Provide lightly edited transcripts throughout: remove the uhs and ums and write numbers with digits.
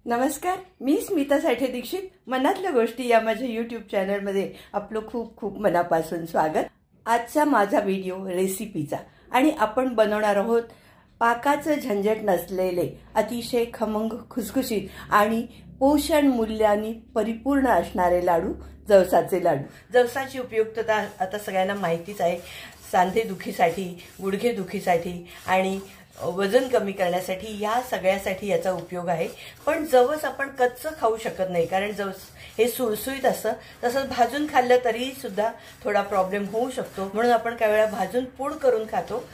नमस्कार, मी स्मिता साठे दीक्षित. मनातल्या गोष्टी या माझ्या यूट्यूब चॅनलमध्ये आपलं खूप खूप मनापासून स्वागत. आजचा माझा व्हिडिओ रेसिपीचा आणि आपण बनवणार आहोत पाकाचं झंझट नसलेले अतिशय खमंग खुसखुशीत आणि पोषण मूल्यांनी परिपूर्ण असणारे लाडू, जवसाचे लाडू. जवसाची उपयुक्तता आता सगळ्यांना माहितीच आहे. सांधेदुखीसाठी, गुडघेदुखीसाठी आणि वजन कमी करण्यासाठी या सगळ्यासाठी याचा उपयोग आहे. पण जवस आपण कच्चं खाऊ शकत नाही, कारण जवस हे सुळसुळीत असतं. तसंच भाजून खाल्लं तरी सुद्धा थोडा प्रॉब्लेम होऊ शकतो. म्हणून आपण काही वेळा भाजून पूड करून खातो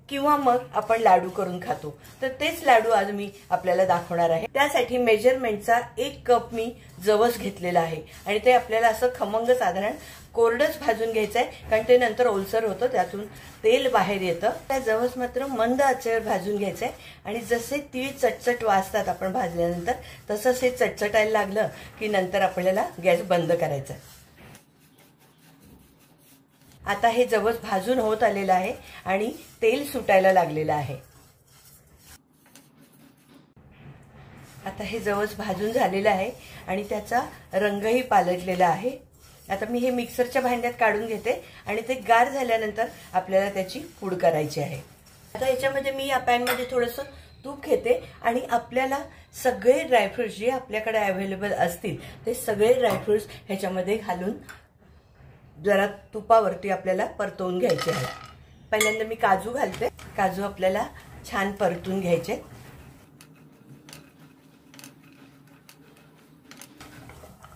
किंवा मग आपण लाडू करून खातो. तर तेच लाडू आज मी आपल्याला दाखवणार आहे. त्यासाठी मेजरमेंटचा 1 कप मी जवस घेतलेला आहे आणि ते आपल्याला असं खमंग साधारण कोरडच भाजून घ्यायचं आहे, कारण ते नंतर ओलसर होतं, त्यातून तेल बाहेर येतं. त्या जवस मात्र मंद आचेवर भाजून घ्यायचं आहे आणि जसे तीळ चटचट वाजतात आपण भाजल्यानंतर, तसंच हे चटचटायला लागलं की नंतर आपल्याला गॅस बंद करायचा. आता हे जवस भाजून होत आलेलं आहे आणि तेल सुटायला लागलेलं आहे. आता हे जवस भाजून झालेलं आहे आणि त्याचा रंगही पालटलेला आहे. आता मी हे मिक्सरच्या भांड्यात काढून घेते आणि ते गार झाल्यानंतर आपल्याला त्याची पूड करायची आहे. आता याच्यामध्ये मी या पॅनमध्ये थोडंसं तूप घेते आणि आपल्याला सगळे ड्रायफ्रुट्स जे आपल्याकडे अवेलेबल असतील ते सगळे ड्रायफ्रुट्स ह्याच्यामध्ये घालून जरा तुपावरती आपल्याला परतवून घ्यायचे आहे. पहिल्यांदा मी काजू घालते. काजू आपल्याला छान परतून घ्यायचे.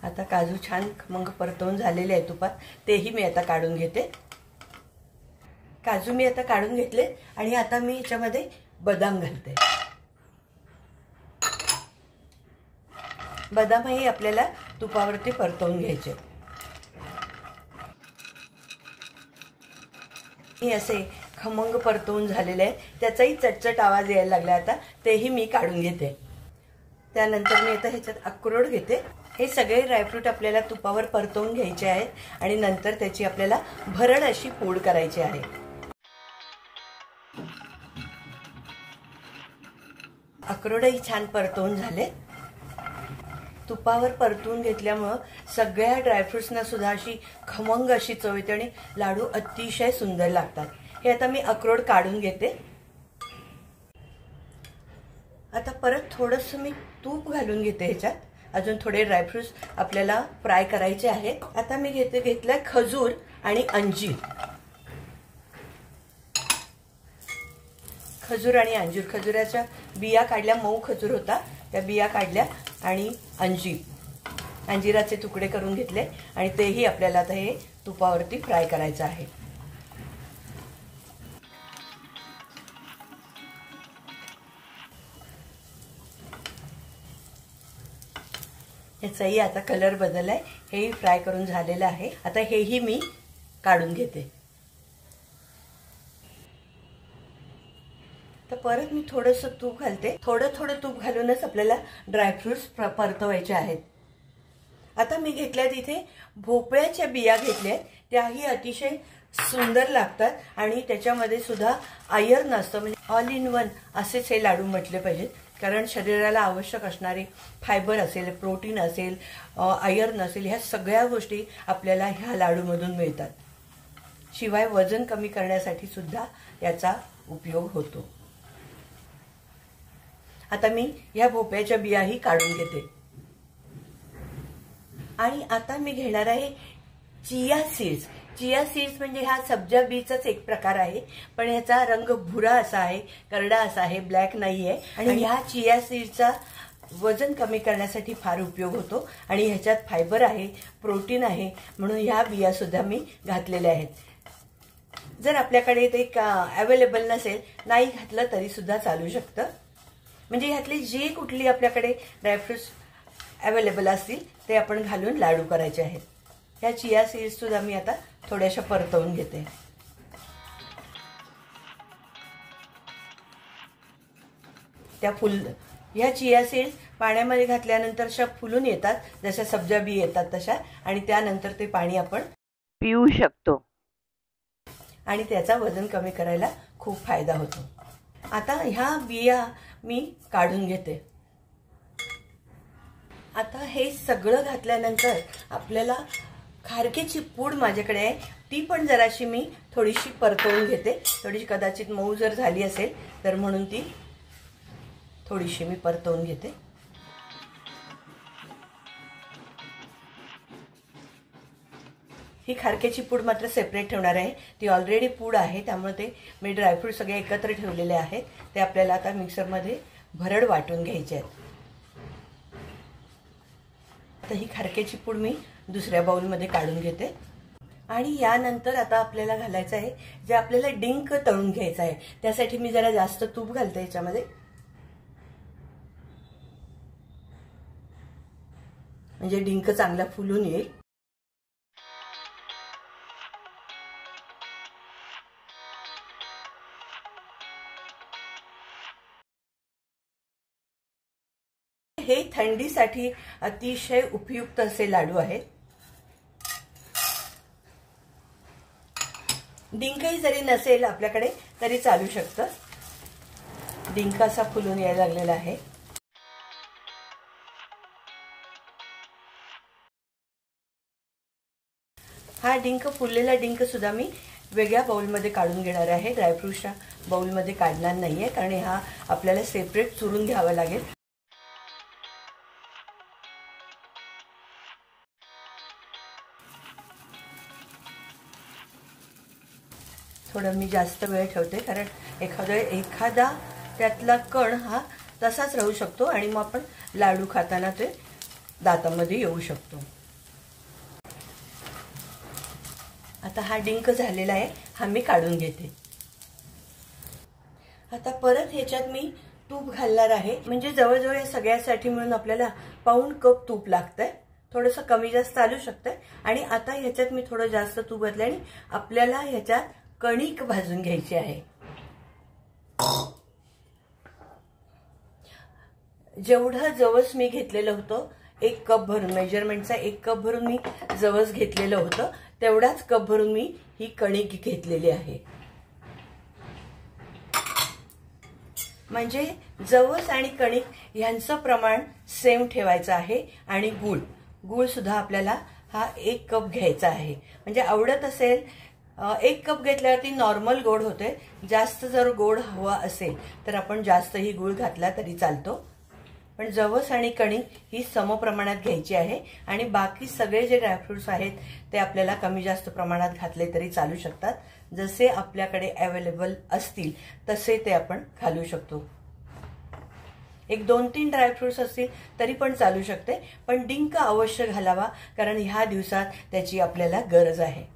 आता काजू छान मग परतवून झालेले आहे तुपात, तेही मी आता काढून घेते. काजू मी आता काढून घेतले आणि आता मी याच्यामध्ये बदाम घालते. बदामही आपल्याला तुपावरती परतवून घ्यायचे. हे असे खमंग परतवून झालेले आहे. त्याचाही चटचट आवाज यायला लागला. आता तेही मी काढून घेते. त्यानंतर मी आता ह्याच्यात अक्रोड घेते. हे सगळे ड्रायफ्रूट आपल्याला तुपावर परतवून घ्यायचे आहेत आणि नंतर त्याची आपल्याला भरड अशी पूड करायची आहे. अक्रोडही छान परतवून झाले. तुपावर परतवून घेतल्यामुळं सगळ्या ड्रायफ्रुट्सना सुद्धा अशी खमंग अशी चव येते आणि लाडू अतिशय सुंदर लागतात. हे आता मी अक्रोड काढून घेते. आता परत थोडंसं मी तूप घालून घेते ह्याच्यात. अजून थोडे ड्रायफ्रुट्स आपल्याला फ्राय करायचे आहेत. आता मी घेतलाय खजूर आणि अंजीर. खजूर आणि अंजीर, खजुराच्या बिया काढल्या, मऊ खजूर होता त्या बिया काढल्या आणि अंजिराचे तुकडे करून घेतले आणि तेही आपल्याला आता हे तुपावरती फ्राय करायचं आहे. याचाही आता कलर बदललाय. हेही फ्राय करून झालेलं आहे. आता हेही मी काढून घेते. तर परत मी थोडंसं तूप घालते. थोडं तूप घालूनच आपल्याला ड्रायफ्रुट्स परतवायचे आहेत. आता मी घेतल्यात इथे भोपळ्याच्या बिया घेतल्यात. त्याही अतिशय सुंदर लागतात आणि त्याच्यामध्ये सुद्धा आयर्न असतं. म्हणजे ऑल इन वन असेच हे लाडू म्हटले पाहिजेत, कारण शरीराला आवश्यक असणारे फायबर असेल, प्रोटीन असेल, आयर्न असेल, ह्या सगळ्या गोष्टी आपल्याला ह्या लाडूमधून मिळतात. शिवाय वजन कमी करण्यासाठी सुद्धा याचा उपयोग होतो. आता मी ह्या भोपळ्याच्या बियाही काढून घेते आणि आता मी घेणार आहे चिया सीड्स. चिया सीड्स म्हणजे हा सब्जा बीचाच एक प्रकार आहे, पण ह्याचा रंग भुरा असा आहे, करडा असा आहे, ब्लॅक नाही आहे. आणि ह्या चिया सीड्सचा वजन कमी करण्यासाठी फार उपयोग होतो आणि ह्याच्यात फायबर आहे, प्रोटीन आहे, म्हणून ह्या बिया सुद्धा मी घातलेल्या आहेत. जर आपल्याकडे ते अवेलेबल नसेल, नाही घातलं तरी सुद्धा चालू शकतं. म्हणजे ह्यातली जी कुठली आपल्याकडे ड्रायफ्रुट्स अवेलेबल असतील ते आपण घालून लाडू करायचे आहेत. ह्या चिया सीड्स सुद्धा मी आता थोड्याशा परतवून घेते. ह्या चिया सीड्स पाण्यामध्ये घातल्यानंतर अशा फुलून येतात, जशा सब्जा बी येतात तशा, आणि त्यानंतर ते पाणी आपण पिऊ शकतो आणि त्याचा वजन कमी करायला खूप फायदा होतो. आता ह्या बिया मी काढून घेते. आता हे सगळं घातल्यानंतर आपल्याला खारकेची पूड माझ्याकडे आहे, ती पण जराशी मी थोडीशी परतवून घेते. थोडीशी कदाचित मऊ जर झाली असेल तर म्हणून ती थोडीशी मी परतवून घेते. ही खारकेची पूड मात्र सेपरेट ठेवणार आहे. ती ऑलरेडी पूड आहे, त्यामुळे ते मी ड्रायफ्रूट सगळे एकत्र ठेवलेले आहेत. ते आपल्याला आता मिक्सरमध्ये भरड वाटून घ्यायचे आहेत. तर ही खारकेची पूड मी दुसऱ्या बाउलमध्ये काढून घेते. आणि यानंतर आता आपल्याला घालायचं आहे जे आपल्याला डिंक तळून घ्यायचं आहे. त्यासाठी मी जरा जास्त तूप घालते याच्यामध्ये, म्हणजे डिंक चांगला फुलून येईल. हे थंडीसाठी अतिशय उपयुक्त असे लाडू आहेत. डिंकही जरी नसेल आपल्याकडे तरी चालू शकतं. डिंक असा फुलून यायला लागलेला आहे. हा डिंक, फुललेला डिंक सुद्धा मी वेगळ्या बाउलमध्ये काढून घेणार आहे. ड्रायफ्रूटच्या बाउलमध्ये काढणार नाहीये, कारण हा आपल्याला सेपरेट चुरून घ्यावा लागेल. थोडं मी जास्त वेळ ठेवते, कारण एखादा त्यातला कण हा तसाच राहू शकतो आणि मग आपण लाडू खाताना ते दातामध्ये येऊ शकतो. आता हा डिंक झालेला आहे, हा मी काढून घेते. आता परत ह्याच्यात मी तूप घालणार आहे. म्हणजे जवळजवळ या सगळ्यासाठी मिळून आपल्याला पाऊण कप तूप लागतंय. थोडंसं कमी जास्त चालू शकतंय. आणि आता ह्याच्यात मी थोडं जास्त तूप घातलं आणि आपल्याला ह्याच्यात कणिक भाजून घ्यायची आहे. जेवढं जवस मी घेतलेलं होतं, 1 कप भरून, मेजरमेंटचा 1 कप भरून मी जवस घेतलेलं होतं, तेवढाच कप भरून मी ही कणिक घेतलेली आहे. म्हणजे जवस आणि कणिक यांचं प्रमाण सेम ठेवायचं आहे. आणि गूळ सुद्धा आपल्याला हा 1 कप घ्यायचा आहे. म्हणजे आवडत असेल 1 कप घेतल्यावरती नॉर्मल गोड होते. जास्त जर गोड हवा असेल तर आपण जास्तही गूळ घातला तरी चालतो. पण जवस आणि कणिक ही समप्रमाणात घ्यायची आहे. आणि बाकी सगळे जे ड्रायफ्रुट्स आहेत ते आपल्याला कमी जास्त प्रमाणात घातले तरी चालू शकतात. जसे आपल्याकडे अवेलेबल असतील तसे ते आपण घालू शकतो. 1-2-3 ड्रायफ्रुट्स असतील तरी पण चालू शकते. पण डिंक अवश्य घालावा, कारण ह्या दिवसात त्याची आपल्याला गरज आहे.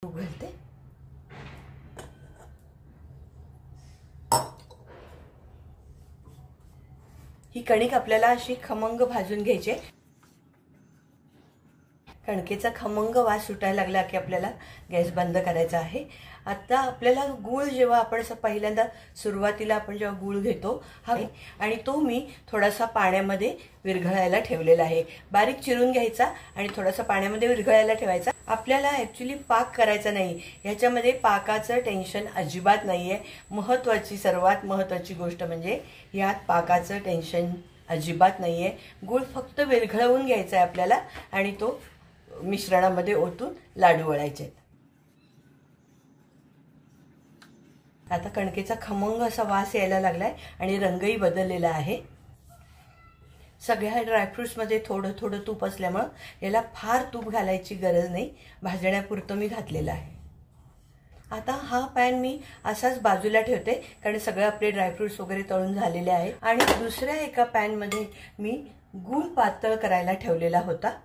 घालते. ही कणिक आपल्याला अशी खमंग भाजून घ्यायची. कणकेचा खमंग वास सुटायला लागला की आपल्याला गॅस बंद करायचा आहे. आता आपल्याला गूळ जेव्हा आपण पहिल्यांदा सुरुवातीला आपण जेव्हा गूळ घेतो हा, आणि तो मी थोडासा पाण्यामध्ये विरघळायला ठेवलेला आहे. बारीक चिरून घ्यायचा आणि थोडासा पाण्यामध्ये विरघळायला ठेवायचा. आपल्याला ऍक्च्युली पाक करायचा नाही, ह्याच्यामध्ये पाकाचं टेन्शन अजिबात नाहीये. सर्वात महत्वाची गोष्ट म्हणजे यात पाकाचं टेन्शन अजिबात नाहीये. गूळ फक्त विरघळवून घ्यायचा आहे आपल्याला आणि तो मिश्रणामध्ये ओतून लाडू वळायचे. आता कणकेचा खमंग असा वास यायला लागलाय आणि रंगही बदललेला आहे. सगळ्या ड्रायफ्रुट्समध्ये थोडं थोडं तूप असल्यामुळं याला फार तूप घालायची गरज नाही, भाजण्यापुरतं मी घातलेलं आहे. आता हा पॅन मी असाच बाजूला ठेवते, कारण सगळे आपले ड्रायफ्रुट्स वगैरे तळून झालेले आहेत. आणि दुसऱ्या एका पॅनमध्ये मी गूळ पातळ करायला ठेवलेला होता.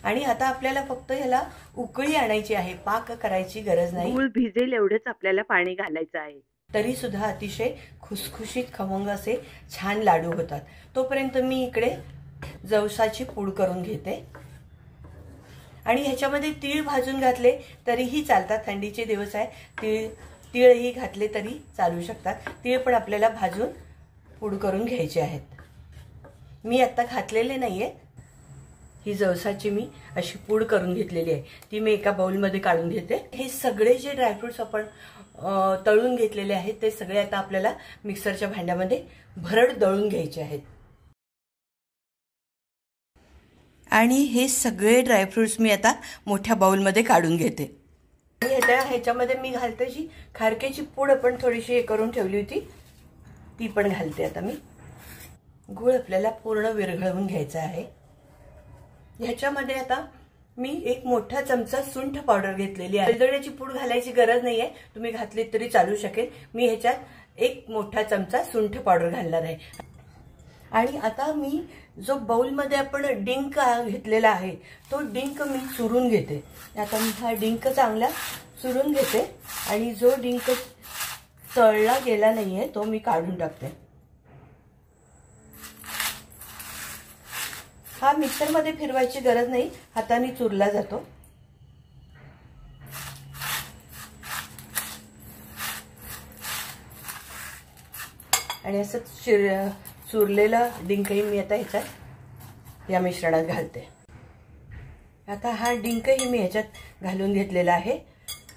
आणि आता आपल्याला फक्त ह्याला उकळी आणायची आहे, पाक करायची गरज नाही. गूळ भिजेल एवढंच आपल्याला पाणी घालायचं आहे. तरी सुद्धा अतिशय खुसखुशीत खमंग असे छान लाडू होतात. तोपर्यंत मी इकडे जवसाची पूड करून घेते. आणि ह्याच्यामध्ये तीळ भाजून घातले तरीही चालतात, थंडीचे दिवस आहे. तीळही घातले तरी चालू शकतात. तीळ पण आपल्याला भाजून पूड करून घ्यायचे आहेत. मी आता घातलेले नाहीये। ही जवसाची मी अशी पूड करून घेतलेली आहे, ती मी एका बाउलमध्ये काढून घेते। हे सगळे जे ड्रायफ्रुट्स आपण तळून घेतलेले आहेत ते सगळे आता आपल्याला मिक्सरच्या भांड्यामध्ये भरड दळून घ्यायचे आहेत। आणि हे सगळे ड्रायफ्रुट्स मी आता मोठ्या बाउलमध्ये काढून घेते। ह्याच्यामध्ये मी घालते जी खारकेची पूड आपण थोडीशी हे करून ठेवली होती ती पण घालते आता मी। गूळ आपल्याला पूर्ण विरघळवून घ्यायचा आहे। ह्याच्यामध्ये आता मी एक मोठा चमचा सुंठ पावडर घेतलेली आहे। वेलदोड्याची पूड घालायची गरज नाहीये, तुम्ही घातली तरी चालू शकेल। मी ह्याच्यात एक मोठा चमचा सुंठ पावडर घालणार आहे। आणि आता मी जो बाउलमध्ये आपण डिंक घेतलेला आहे तो डिंक मी चुरून घेते। आता मी हा डिंक चांगला चुरून घेते आणि जो डिंक तळला गेला नाहीये तो मी काढून टाकते। हा मिक्सरमध्ये फिरवायची गरज नाही, हाताने चुरला जातो। आणि असं चुरलेला डिंकही मी आता ह्याच्यात या मिश्रणात घालते। आता हा डिंकही मी ह्याच्यात घालून घेतलेला आहे।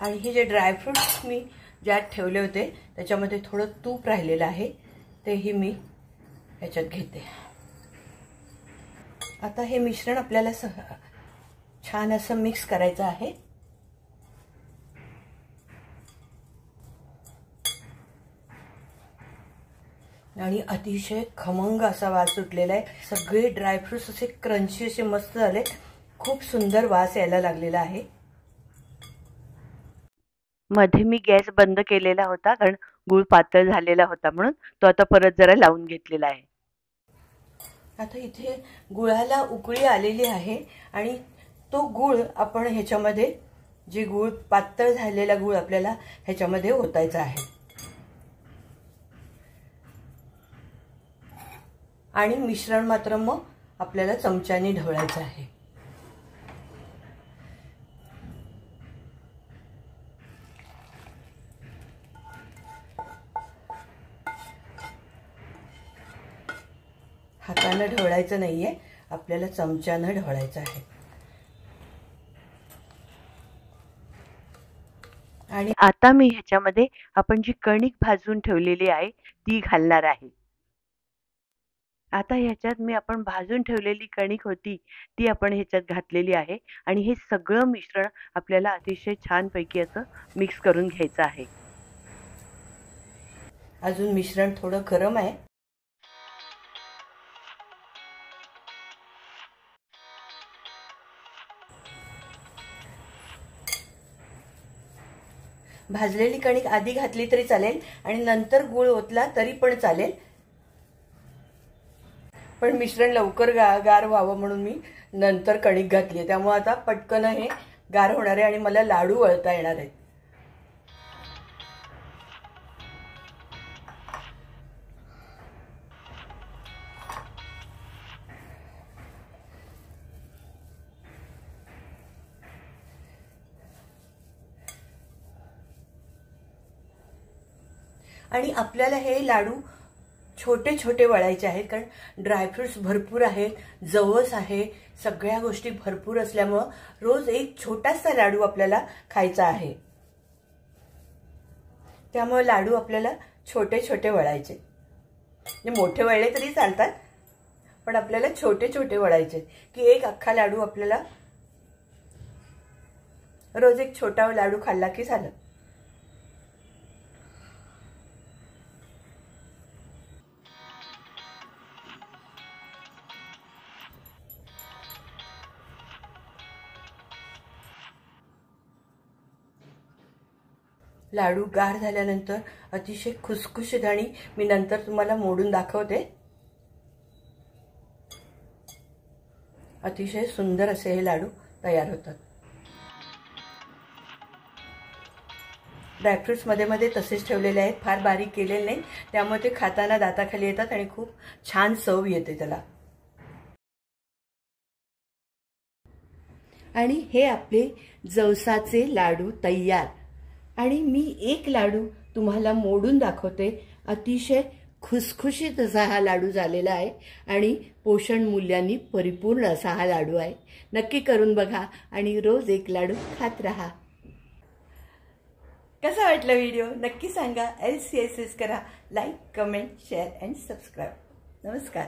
आणि हे जे ड्रायफ्रुट्स मी ज्यात ठेवले होते त्याच्यामध्ये थोडं तूप राहिलेलं आहे तेही मी ह्याच्यात घेते। आता हे मिश्रण आपल्याला छान असं मिक्स करायचं आहे। आणि अतिशय खमंग असा वास सुटलेला आहे। सगळे ड्रायफ्रुट्स असे क्रंची असे मस्त झाले, खूप सुंदर वास यायला लागलेला आहे। मध्ये मी गॅस बंद केलेला होता कारण गूळ पातळ झालेला होता म्हणून, तो आता परत जरा लावून घेतलेला आहे। आता इथे गुळाला उकळी आलेली आहे आणि तो गूळ आपण ह्याच्यामध्ये जे गूळ पातळ झालेला गूळ आपल्याला ह्याच्यामध्ये ओतायचा आहे। आणि मिश्रण मात्र मग आपल्याला चमच्याने ढवळायचं आहे। हाताने ढवळायचं नाहीये, आपल्याला चमच्याने ढवळायचं आहे। आणि आता मी ह्याच्यामध्ये आपण जी कणिक भाजून ठेवलेली आहे ती घालणार आहे। आता ह्याच्यात मी आपण भाजून ठेवलेली कणिक होती ती आपण ह्याच्यात घातलेली आहे आणि हे सगळं मिश्रण आपल्याला अतिशय छानपैकी असं मिक्स करून घ्यायचं आहे। अजून मिश्रण थोडं गरम आहे। भाजलेली कणिक आधी घातली तरी चालेल आणि नंतर गूळ ओतला तरी पण चालेल, पण मिश्रण लवकर गार व्हावं म्हणून मी नंतर कणिक घातली। त्यामुळे आता पटकन हे गार होणार आहे आणि मला लाडू वळता येणार आहेत। आणि आपल्याला हे लाडू छोटे छोटे वळायचे आहेत कारण ड्रायफ्रुट्स भरपूर आहेत, जवस आहे, सगळ्या गोष्टी भरपूर असल्यामुळे रोज एक छोटासा लाडू आपल्याला खायचा आहे। त्यामुळे लाडू आपल्याला छोटे छोटे वळायचे, म्हणजे मोठे वळले तरी चालतात पण आपल्याला छोटे छोटे वळायचे की एक अख्खा लाडू आपल्याला रोज एक छोटा लाडू खाल्ला की झालं। लाडू गार झाल्यानंतर अतिशय खुसखुशीत आणि मी नंतर तुम्हाला मोडून दाखवते, अतिशय सुंदर असे हे लाडू तयार होतात। ड्रायफ्रुट्स मध्ये मध्ये तसेच ठेवलेले आहेत, फार बारीक केलेले नाही, त्यामुळे ते खाताना दाताखाली येतात आणि खूप छान चव येते त्याला। आणि हे आपले जवसाचे लाडू तयार। आणि मी एक लाडू तुम्हाला मोडून दाखवते, अतिशय खुसखुशीत असा हा लाडू झालेला आहे आणि पोषण मूल्यांनी परिपूर्ण असा हा लाडू आहे। नक्की करून बघा आणि रोज एक लाडू खात राहा। कसा वाटला व्हिडिओ नक्की सांगा। LCSS करा, like, comment, share and subscribe. नमस्कार।